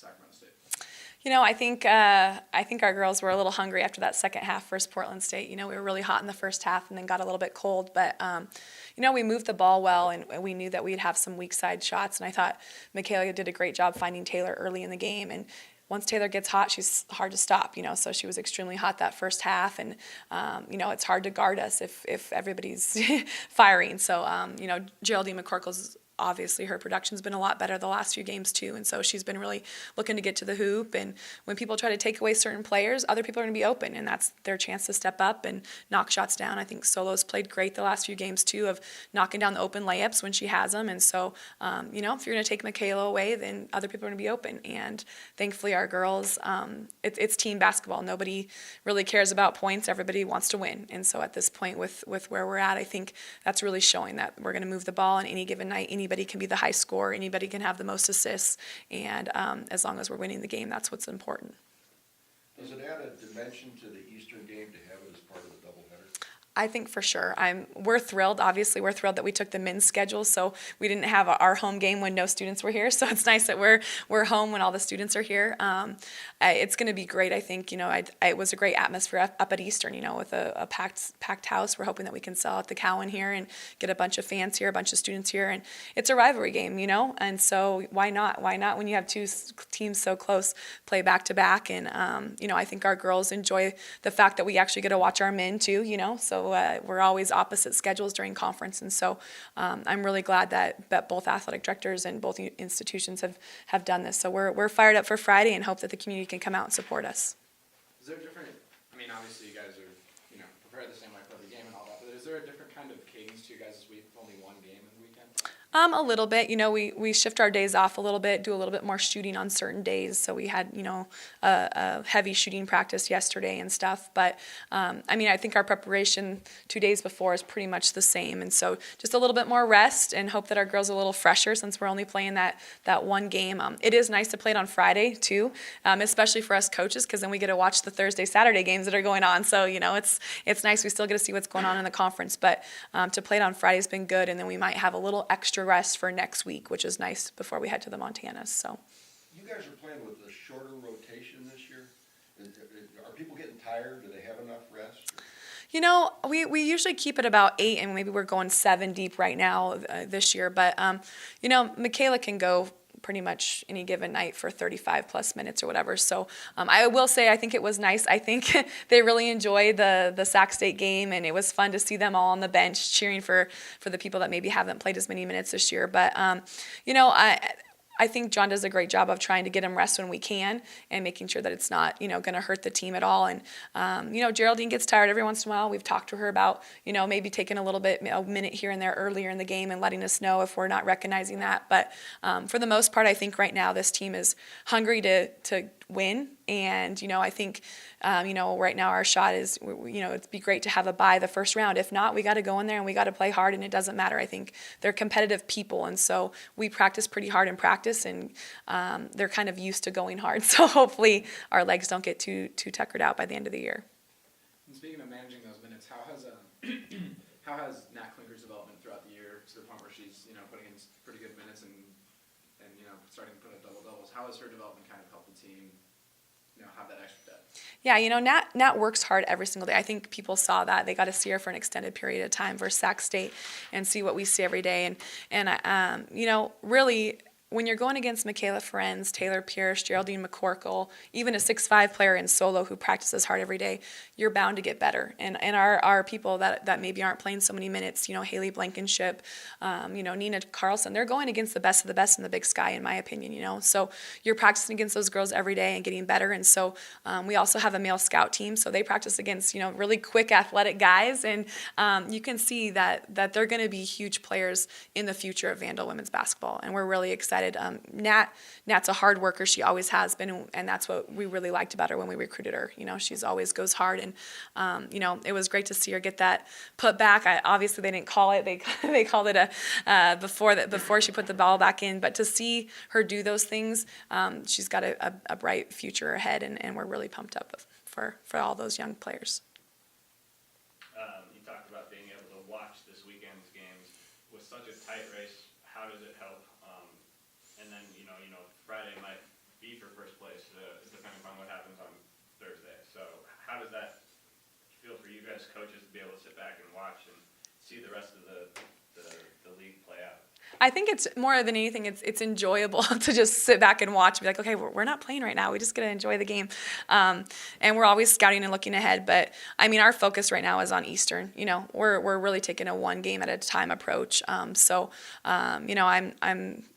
Sacramento State? I think our girls were a little hungry after that second half versus Portland State. We were really hot in the first half and then got a little bit cold. But, we moved the ball well, and we knew that we'd have some weak side shots. And I thought Michaela did a great job finding Taylor early in the game. And once Taylor gets hot, she's hard to stop, so she was extremely hot that first half. And, it's hard to guard us if everybody's firing. So, Geraldine McCorkle's obviously her production's been a lot better the last few games too, and so she's been really looking to get to the hoop. And when people try to take away certain players, other people are going to be open, and that's their chance to step up and knock shots down. I think Solo's played great the last few games too, of knocking down the open layups when she has them. And so, if you're going to take Michaela away, then other people are going to be open. And thankfully, our girls, it's team basketball. Nobody really cares about points. Everybody wants to win. And so at this point, with where we're at, I think that's really showing that we're going to move the ball on any given night. Anybody can be the high scorer. Anybody can have the most assists. And as long as we're winning the game, that's what's important. Does it add a dimension to the Eastern game to have it as part of the doubleheader? I think for sure. We're thrilled. Obviously, we're thrilled that we took the men's schedule, so we didn't have our home game when no students were here. So it's nice that we're home when all the students are here. It's going to be great. I think it was a great atmosphere up at Eastern. With a packed house. We're hoping that we can sell out the Cowan here and get a bunch of fans here, a bunch of students here, and it's a rivalry game. And so why not? Why not when you have two teams so close play back to back? And I think our girls enjoy the fact that we actually get to watch our men too. So we're always opposite schedules during conference, and so I'm really glad that both athletic directors and both institutions have done this. So we're fired up for Friday and hope that the community can come out and support us. Is there different? Obviously you guys are prepared the same way for every game and all that, but is there a different kind of cadence to you guys this week with only one game in the weekend? A little bit. We shift our days off a little bit, do a little bit more shooting on certain days. So we had, a heavy shooting practice yesterday and stuff. But, I think our preparation 2 days before is pretty much the same. And so just a little bit more rest and hope that our girls are a little fresher since we're only playing that one game. It is nice to play it on Friday, too, especially for us coaches, because then we get to watch the Thursday, Saturday games that are going on. So, it's nice. We still get to see what's going on in the conference. But to play it on Friday has been good. And then we might have a little extra rest for next week, which is nice before we head to the Montanas. So you guys are playing with a shorter rotation this year. Are people getting tired? Do they have enough rest? We usually keep it about 8, and maybe we're going 7 deep right now this year. But Michaela can go pretty much any given night for 35 plus minutes or whatever. So I will say I think it was nice. I think they really enjoyed the Sac State game, and it was fun to see them all on the bench cheering for the people that maybe haven't played as many minutes this year. But I think John does a great job of trying to get them rest when we can and making sure that it's not, going to hurt the team at all. And, Geraldine gets tired every once in a while. We've talked to her about, maybe taking a minute here and there earlier in the game and letting us know if we're not recognizing that. But for the most part, I think right now this team is hungry to win. And, I think, right now our shot is, it'd be great to have a bye the first round. If not, we got to go in there and we got to play hard, and it doesn't matter. I think they're competitive people, and so we practice pretty hard in practice, and they're kind of used to going hard. So hopefully our legs don't get too tuckered out by the end of the year. And speaking of managing those minutes, how has Nat Klinker's development throughout the year to the point where she's, putting in pretty good minutes and starting to put up double-doubles? How has her development kind of helped the team, have that extra depth? Yeah, Nat works hard every single day. I think people saw that. They got to see her for an extended period of time versus Sac State and see what we see every day. And really, when you're going against Michaela Ferenz, Taylor Pierce, Geraldine McCorkle, even a 6'5" player in Solo who practices hard every day, you're bound to get better. And our people that maybe aren't playing so many minutes, Haley Blankenship, Nina Carlson, they're going against the best of the best in the Big Sky, in my opinion, So you're practicing against those girls every day and getting better. And so we also have a male scout team, so they practice against, really quick athletic guys. And you can see that they're going to be huge players in the future of Vandal women's basketball. And we're really excited. Nat's a hard worker. She always has been, and that's what we really liked about her when we recruited her. She's always goes hard, and it was great to see her get that put back. Obviously, they didn't call it. They called it before she put the ball back in. But to see her do those things, she's got a bright future ahead, and we're really pumped up for all those young players. You talked about being able to watch this weekend's games with such a tight race. How does it help? And then, Friday might be for first place, depending upon what happens on Thursday. So how does that feel for you guys coaches to be able to sit back and watch and see the rest of the league play out? I think it's more than anything, it's enjoyable to just sit back and watch and be like, okay, we're not playing right now. We just got to enjoy the game. And we're always scouting and looking ahead. But, I mean, our focus right now is on Eastern. You know, we're really taking a one game at a time approach. You know,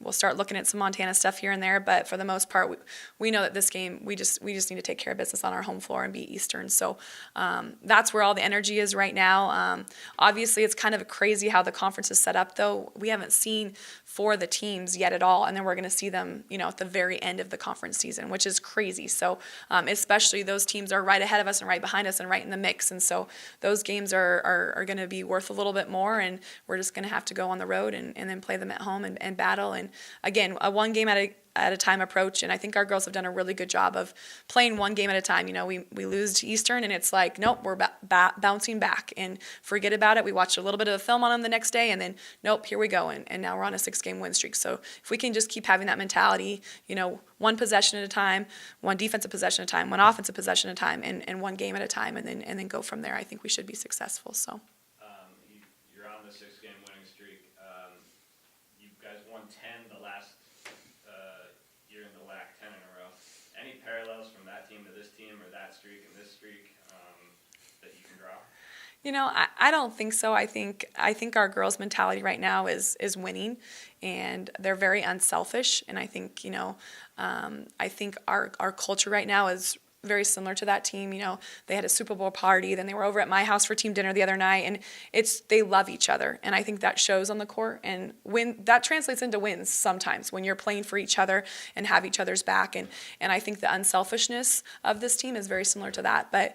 we'll start looking at some Montana stuff here and there. But for the most part, we know that this game, we just need to take care of business on our home floor and beat Eastern. So that's where all the energy is right now. Obviously, it's kind of crazy how the conference is set up, though. We haven't seen for the teams yet at all, and then we're going to see them, you know, at the very end of the conference season, which is crazy. So especially those teams are right ahead of us and right behind us and right in the mix, and so those games are going to be worth a little bit more, and we're just going to have to go on the road and then play them at home and battle. And again, a one game at a time approach, and I think our girls have done a really good job of playing one game at a time. You know, we lose to Eastern, and it's like, nope, we're bouncing back and forget about it. We watched a little bit of the film on them the next day, and then nope, here we go, and now we're on a 6-game win streak. So if we can just keep having that mentality, you know, one possession at a time, one defensive possession at a time, one offensive possession at a time, and one game at a time, and then go from there, I think we should be successful. So. You're on the 6-game winning streak. You guys won 10 the last year in the WAC, 10 in a row. Any parallels from that team to this team, or that streak and this streak, that you can draw? You know, I don't think so. I think our girls' mentality right now is winning, and they're very unselfish. And I think, you know, I think our culture right now is very similar to that team. You know, they had a Super Bowl party, then they were over at my house for team dinner the other night, and they love each other, and I think that shows on the court, and that translates into wins sometimes when you're playing for each other and have each other's back, and I think the unselfishness of this team is very similar to that. But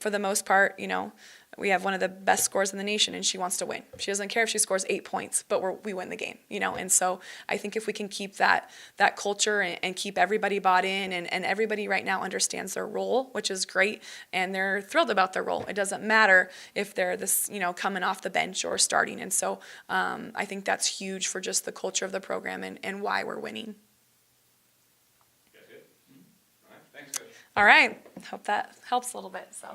for the most part, you know, we have one of the best scores in the nation, and she wants to win. She doesn't care if she scores 8 points, but we win the game, you know. And so I think if we can keep that culture and keep everybody bought in, and everybody right now understands their role, which is great, and they're thrilled about their role. It doesn't matter if they're this, you know, coming off the bench or starting. And so I think that's huge for just the culture of the program and why we're winning. You guys good? All right, thanks, Coach. All right. Hope that helps a little bit. So.